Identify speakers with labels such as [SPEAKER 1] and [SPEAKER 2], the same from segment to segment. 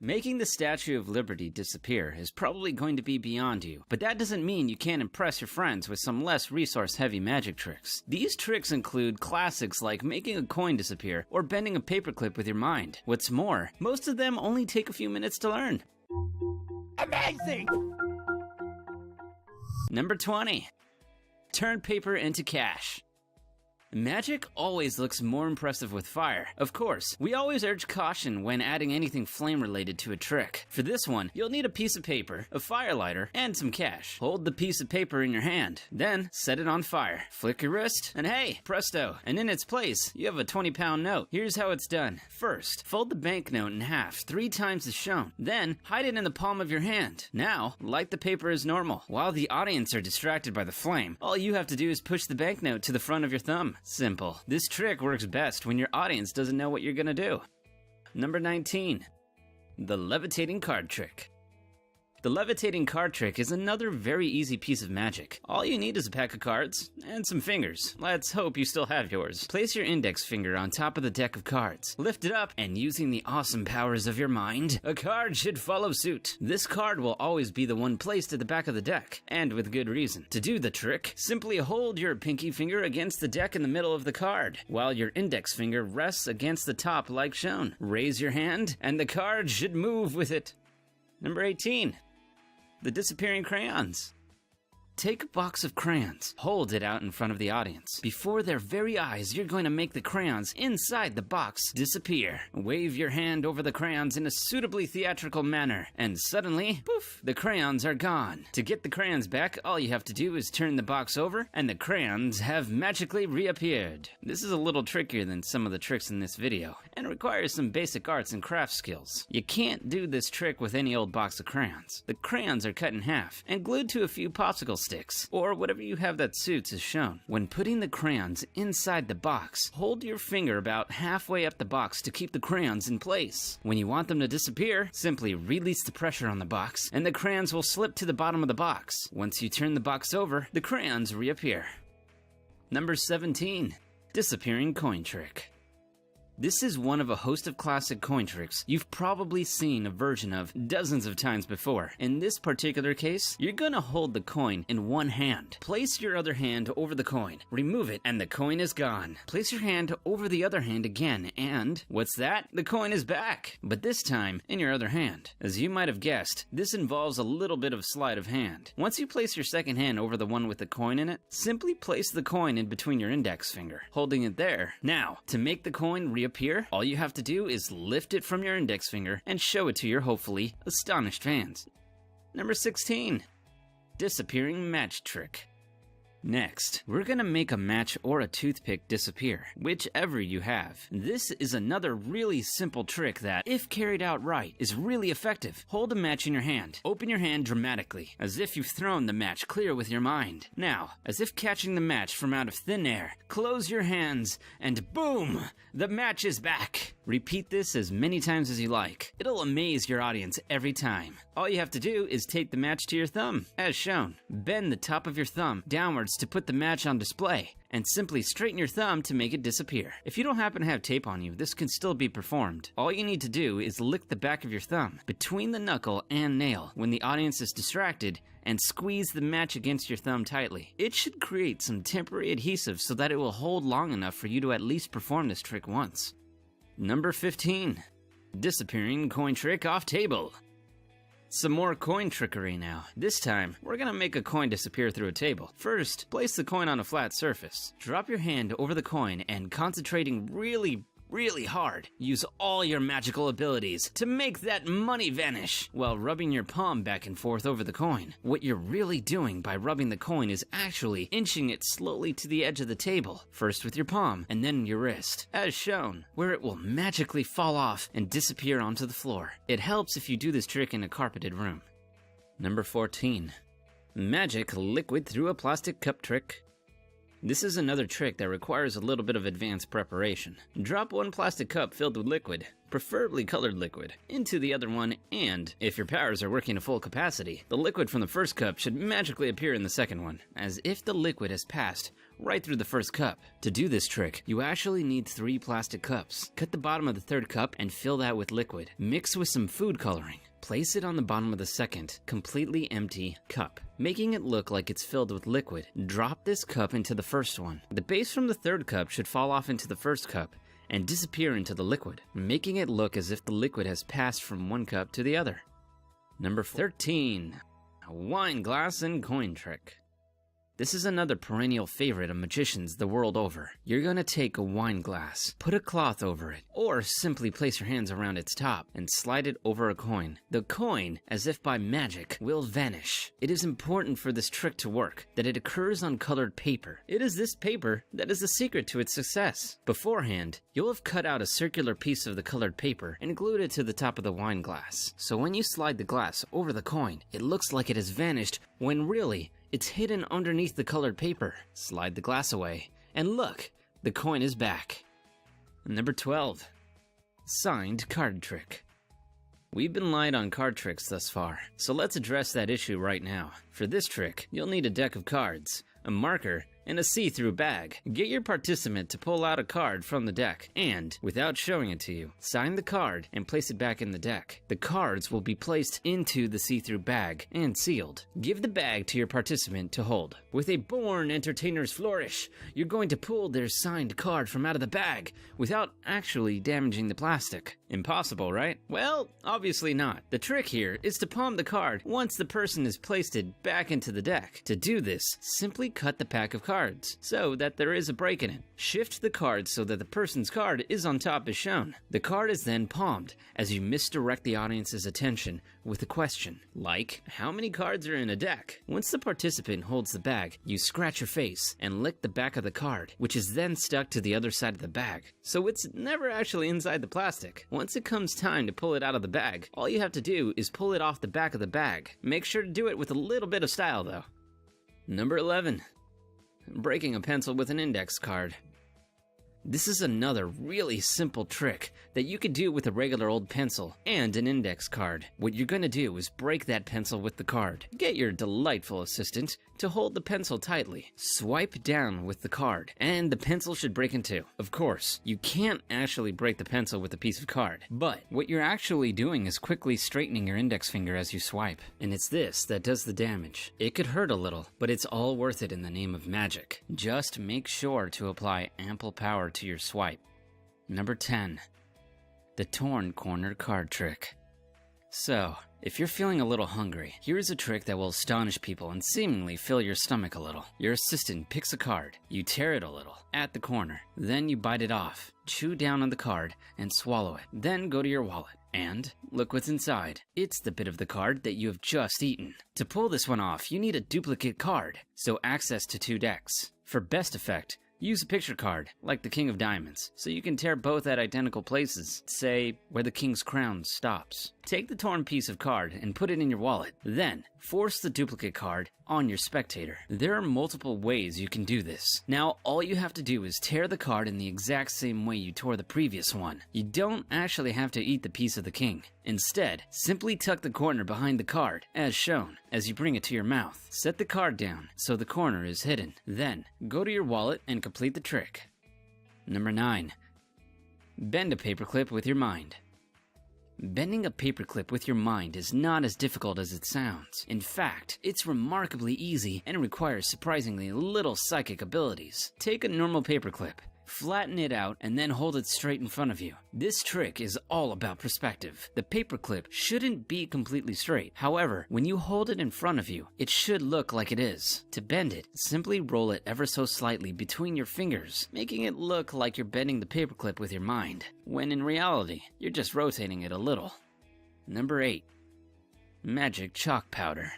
[SPEAKER 1] Making the Statue of Liberty disappear is probably going to be beyond you, but that doesn't mean you can't impress your friends with some less resource-heavy magic tricks. These tricks include classics like making a coin disappear or bending a paperclip with your mind. What's more, most of them only take a few minutes to learn.
[SPEAKER 2] Amazing!
[SPEAKER 1] Number 20. Turn paper into cash. Magic always looks more impressive with fire. Of course, we always urge caution when adding anything flame-related to a trick. For this one, you'll need a piece of paper, a fire lighter, and some cash. Hold the piece of paper in your hand, then set it on fire. Flick your wrist, and hey, presto, and in its place, you have a 20-pound note. Here's how it's done. First, fold the banknote in half 3 times as shown. Then, hide it in the palm of your hand. Now, light the paper as normal. While the audience are distracted by the flame, all you have to do is push the banknote to the front of your thumb. Simple. This trick works best when your audience doesn't know what you're gonna do. Number 19. The levitating card trick. The levitating card trick is another very easy piece of magic. All you need is a pack of cards and some fingers. Let's hope you still have yours. Place your index finger on top of the deck of cards. Lift it up, and using the awesome powers of your mind, a card should follow suit. This card will always be the one placed at the back of the deck, and with good reason. To do the trick, simply hold your pinky finger against the deck in the middle of the card, while your index finger rests against the top like shown. Raise your hand, and the card should move with it. Number 18. The disappearing crayons. Take a box of crayons, hold it out in front of the audience. Before their very eyes, you're going to make the crayons inside the box disappear. Wave your hand over the crayons in a suitably theatrical manner, and suddenly, poof, the crayons are gone. To get the crayons back, all you have to do is turn the box over, and the crayons have magically reappeared. This is a little trickier than some of the tricks in this video, and requires some basic arts and crafts skills. You can't do this trick with any old box of crayons. The crayons are cut in half, and glued to a few popsicle sticks, or whatever you have that suits as shown. When putting the crayons inside the box, hold your finger about halfway up the box to keep the crayons in place. When you want them to disappear, simply release the pressure on the box, and the crayons will slip to the bottom of the box. Once you turn the box over, the crayons reappear. Number 17. Disappearing coin trick. This is one of a host of classic coin tricks you've probably seen a version of dozens of times before. In this particular case, you're gonna hold the coin in one hand. Place your other hand over the coin, remove it, and the coin is gone. Place your hand over the other hand again, and what's that? The coin is back, but this time in your other hand. As you might have guessed, this involves a little bit of sleight of hand. Once you place your second hand over the one with the coin in it, simply place the coin in between your index finger, holding it there. Now, to make the coin reappear, all you have to do is lift it from your index finger and show it to your hopefully astonished fans. Number 16. Disappearing match trick. Next, we're gonna make a match or a toothpick disappear, whichever you have. This is another really simple trick that, if carried out right, is really effective. Hold a match in your hand. Open your hand dramatically, as if you've thrown the match clear with your mind. Now, as if catching the match from out of thin air, close your hands, and boom! The match is back! Repeat this as many times as you like. It'll amaze your audience every time. All you have to do is tape the match to your thumb, as shown. Bend the top of your thumb downwards to put the match on display, and simply straighten your thumb to make it disappear. If you don't happen to have tape on you, this can still be performed. All you need to do is lick the back of your thumb between the knuckle and nail when the audience is distracted, and squeeze the match against your thumb tightly. It should create some temporary adhesive so that it will hold long enough for you to at least perform this trick once. Number 15. Disappearing coin trick off table. Some more coin trickery now. This time, we're gonna make a coin disappear through a table. First, place the coin on a flat surface. Drop your hand over the coin and concentrating really hard, use all your magical abilities to make that money vanish while rubbing your palm back and forth over the coin. What you're really doing by rubbing the coin is actually inching it slowly to the edge of the table, first with your palm and then your wrist, as shown, where it will magically fall off and disappear onto the floor. It helps if you do this trick in a carpeted room. Number 14. Magic liquid through a plastic cup trick. This is another trick that requires a little bit of advanced preparation. Drop one plastic cup filled with liquid, preferably colored liquid, into the other one, and if your powers are working to full capacity, the liquid from the first cup should magically appear in the second one, as if the liquid has passed right through the first cup. To do this trick, you actually need 3 plastic cups. Cut the bottom of the 3rd cup and fill that with liquid. Mix with some food coloring. Place it on the bottom of the 2nd, completely empty cup, making it look like it's filled with liquid. Drop this cup into the first one. The base from the 3rd cup should fall off into the 1st cup and disappear into the liquid, making it look as if the liquid has passed from one cup to the other. Number 13. A wine glass and coin trick. This is another perennial favorite of magicians the world over. You're gonna take a wine glass, put a cloth over it, or simply place your hands around its top and slide it over a coin. The coin, as if by magic, will vanish. It is important for this trick to work that it occurs on colored paper. It is this paper that is the secret to its success. Beforehand, you'll have cut out a circular piece of the colored paper and glued it to the top of the wine glass. So when you slide the glass over the coin, it looks like it has vanished when really, it's hidden underneath the colored paper. Slide the glass away, and look, the coin is back. Number 12. Signed card trick. We've been light on card tricks thus far, so let's address that issue right now. For this trick, you'll need a deck of cards, a marker, and a see-through bag. Get your participant to pull out a card from the deck and, without showing it to you, sign the card and place it back in the deck. The cards will be placed into the see-through bag and sealed. Give the bag to your participant to hold. With a born entertainer's flourish, you're going to pull their signed card from out of the bag without actually damaging the plastic. Impossible, right? Well, obviously not. The trick here is to palm the card once the person has placed it back into the deck. To do this, simply cut the pack of cards so that there is a break in it. Shift the card so that the person's card is on top as shown. The card is then palmed as you misdirect the audience's attention with a question, like, how many cards are in a deck? Once the participant holds the bag, you scratch your face and lick the back of the card, which is then stuck to the other side of the bag. So it's never actually inside the plastic. Once it comes time to pull it out of the bag, all you have to do is pull it off the back of the bag. Make sure to do it with a little bit of style though. Number 11. Breaking a pencil with an index card. This is another really simple trick that you could do with a regular old pencil and an index card. What you're gonna do is break that pencil with the card. Get your delightful assistant to hold the pencil tightly. Swipe down with the card, and the pencil should break in two. Of course, you can't actually break the pencil with a piece of card, but what you're actually doing is quickly straightening your index finger as you swipe. And it's this that does the damage. It could hurt a little, but it's all worth it in the name of magic. Just make sure to apply ample power to your swipe. Number 10. The torn corner card trick. So, if you're feeling a little hungry, here's a trick that will astonish people and seemingly fill your stomach a little. Your assistant picks a card, you tear it a little, at the corner, then you bite it off, chew down on the card, and swallow it. Then go to your wallet, and look what's inside. It's the bit of the card that you have just eaten. To pull this one off, you need a duplicate card, so access to 2 decks. For best effect, use a picture card, like the King of Diamonds, so you can tear both at identical places, say, where the King's crown stops. Take the torn piece of card and put it in your wallet. Then, force the duplicate card on your spectator. There are multiple ways you can do this. Now, all you have to do is tear the card in the exact same way you tore the previous one. You don't actually have to eat the piece of the king. Instead, simply tuck the corner behind the card, as shown, as you bring it to your mouth. Set the card down so the corner is hidden. Then, go to your wallet and complete the trick. Number 9. Bend a paperclip with your mind. Bending a paperclip with your mind is not as difficult as it sounds. In fact, it's remarkably easy and requires surprisingly little psychic abilities. Take a normal paperclip, flatten it out, and then hold it straight in front of you. This trick is all about perspective. The paperclip shouldn't be completely straight. However, when you hold it in front of you, it should look like it is. To bend it, simply roll it ever so slightly between your fingers, making it look like you're bending the paperclip with your mind, when in reality, you're just rotating it a little. Number 8. Magic chalk powder.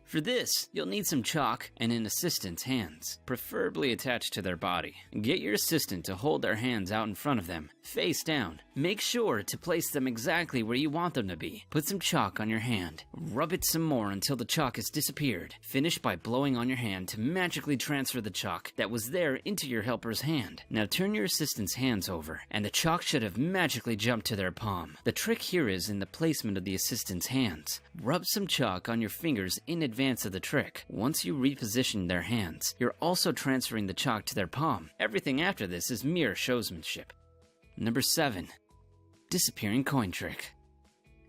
[SPEAKER 1] For this, you'll need some chalk and an assistant's hands, preferably attached to their body. Get your assistant to hold their hands out in front of them, face down. Make sure to place them exactly where you want them to be. Put some chalk on your hand. Rub it some more until the chalk has disappeared. Finish by blowing on your hand to magically transfer the chalk that was there into your helper's hand. Now turn your assistant's hands over, and the chalk should have magically jumped to their palm. The trick here is in the placement of the assistant's hands. Rub some chalk on your fingers in advance advance of the trick. Once you reposition their hands, you're also transferring the chalk to their palm. Everything after this is mere showsmanship. Number 7. Disappearing coin trick.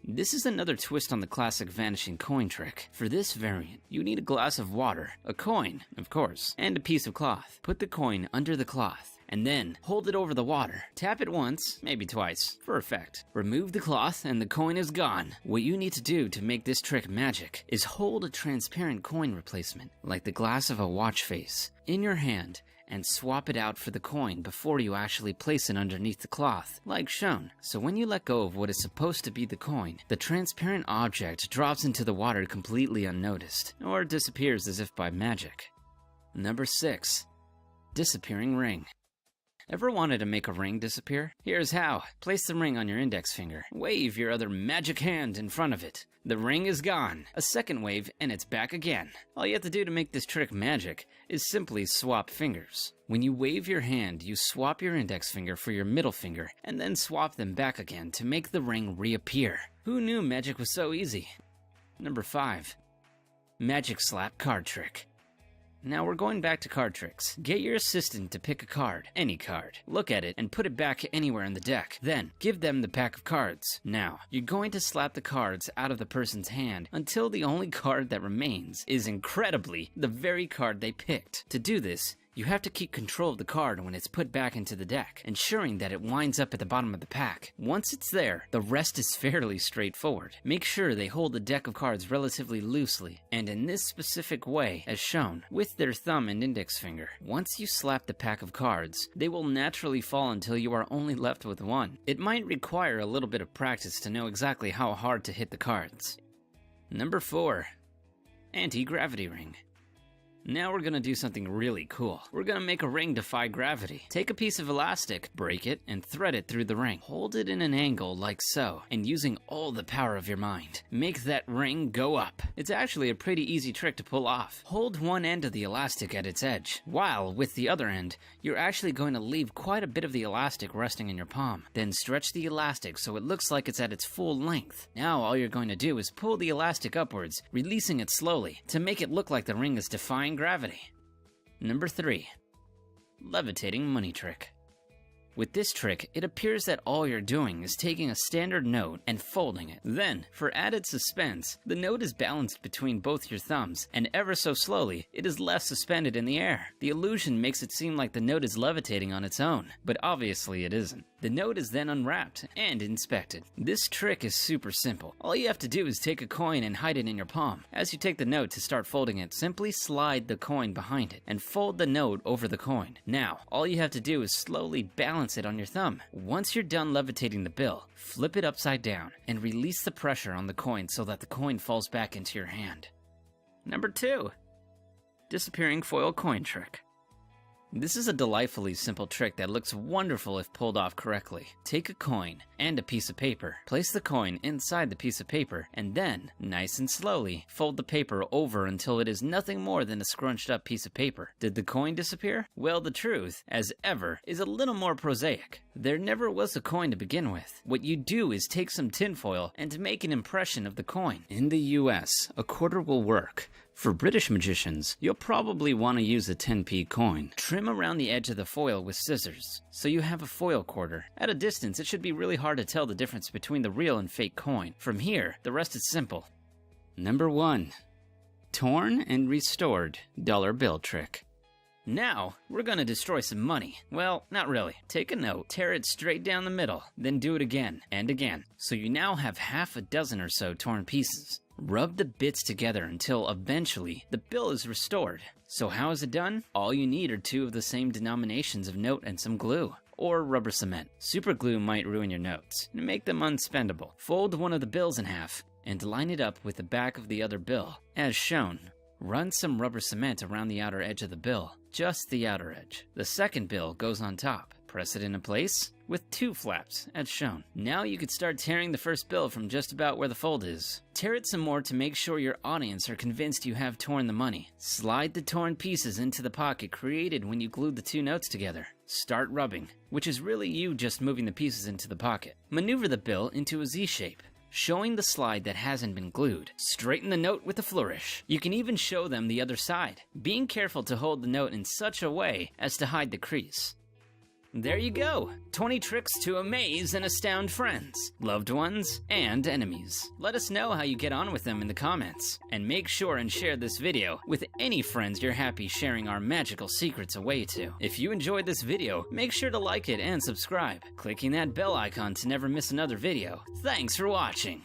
[SPEAKER 1] This is another twist on the classic vanishing coin trick. For this variant, you need a glass of water, a coin, of course, and a piece of cloth. Put the coin under the cloth, and then hold it over the water. Tap it once, maybe twice, for effect. Remove the cloth and the coin is gone. What you need to do to make this trick magic is hold a transparent coin replacement, like the glass of a watch face, in your hand, and swap it out for the coin before you actually place it underneath the cloth, like shown. So when you let go of what is supposed to be the coin, the transparent object drops into the water completely unnoticed, or disappears as if by magic. Number 6. Disappearing ring. Ever wanted to make a ring disappear? Here's how. Place the ring on your index finger. Wave your other magic hand in front of it. The ring is gone. A second wave and it's back again. All you have to do to make this trick magic is simply swap fingers. When you wave your hand, you swap your index finger for your middle finger and then swap them back again to make the ring reappear. Who knew magic was so easy? Number 5. Magic slap card trick. Now we're going back to card tricks. Get your assistant to pick a card, any card. Look at it and put it back anywhere in the deck. Then, give them the pack of cards. Now, you're going to slap the cards out of the person's hand until the only card that remains is incredibly the very card they picked. To do this, you have to keep control of the card when it's put back into the deck, ensuring that it winds up at the bottom of the pack. Once it's there, the rest is fairly straightforward. Make sure they hold the deck of cards relatively loosely, and in this specific way, as shown, with their thumb and index finger. Once you slap the pack of cards, they will naturally fall until you are only left with one. It might require a little bit of practice to know exactly how hard to hit the cards. Number 4. Anti-gravity ring. Now we're gonna do something really cool. We're gonna make a ring defy gravity. Take a piece of elastic, break it, and thread it through the ring. Hold it in an angle like so, and using all the power of your mind, make that ring go up. It's actually a pretty easy trick to pull off. Hold one end of the elastic at its edge, while with the other end, you're actually going to leave quite a bit of the elastic resting in your palm. Then stretch the elastic so it looks like it's at its full length. Now all you're going to do is pull the elastic upwards, releasing it slowly, to make it look like the ring is defying gravity. Number 3. Levitating money trick. With this trick, it appears that all you're doing is taking a standard note and folding it. Then, for added suspense, the note is balanced between both your thumbs, and ever so slowly, it is left suspended in the air. The illusion makes it seem like the note is levitating on its own, but obviously it isn't. The note is then unwrapped and inspected. This trick is super simple. All you have to do is take a coin and hide it in your palm. As you take the note to start folding it, simply slide the coin behind it and fold the note over the coin. Now, all you have to do is slowly balance it on your thumb. Once you're done levitating the bill, flip it upside down and release the pressure on the coin so that the coin falls back into your hand. Number 2. Disappearing foil coin trick. This is a delightfully simple trick that looks wonderful if pulled off correctly. Take a coin and a piece of paper. Place the coin inside the piece of paper, and then, nice and slowly, fold the paper over until it is nothing more than a scrunched up piece of paper. Did the coin disappear? Well, the truth, as ever, is a little more prosaic. There never was a coin to begin with. What you do is take some tinfoil and make an impression of the coin. In the US, a quarter will work. For British magicians, you'll probably want to use a 10p coin. Trim around the edge of the foil with scissors, so you have a foil quarter. At a distance, it should be really hard to tell the difference between the real and fake coin. From here, the rest is simple. Number 1. Torn and restored dollar bill trick. Now, we're gonna destroy some money. Well, not really. Take a note, tear it straight down the middle, then do it again and again. So you now have half a dozen or so torn pieces. Rub the bits together until eventually the bill is restored. So how is it done? All you need are 2 of the same denominations of note and some glue, or rubber cement. Super glue might ruin your notes and make them unspendable. Fold one of the bills in half and line it up with the back of the other bill, as shown. Run some rubber cement around the outer edge of the bill, just the outer edge. The second bill goes on top. Press it into place with 2 flaps, as shown. Now you could start tearing the first bill from just about where the fold is. Tear it some more to make sure your audience are convinced you have torn the money. Slide the torn pieces into the pocket created when you glued the 2 notes together. Start rubbing, which is really you just moving the pieces into the pocket. Maneuver the bill into a Z shape. showing the slide that hasn't been glued. Straighten the note with a flourish. You can even show them the other side, being careful to hold the note in such a way as to hide the crease. There you go! 20 tricks to amaze and astound friends, loved ones, and enemies. Let us know how you get on with them in the comments, and make sure and share this video with any friends you're happy sharing our magical secrets away to. If you enjoyed this video, make sure to like it and subscribe, clicking that bell icon to never miss another video. Thanks for watching!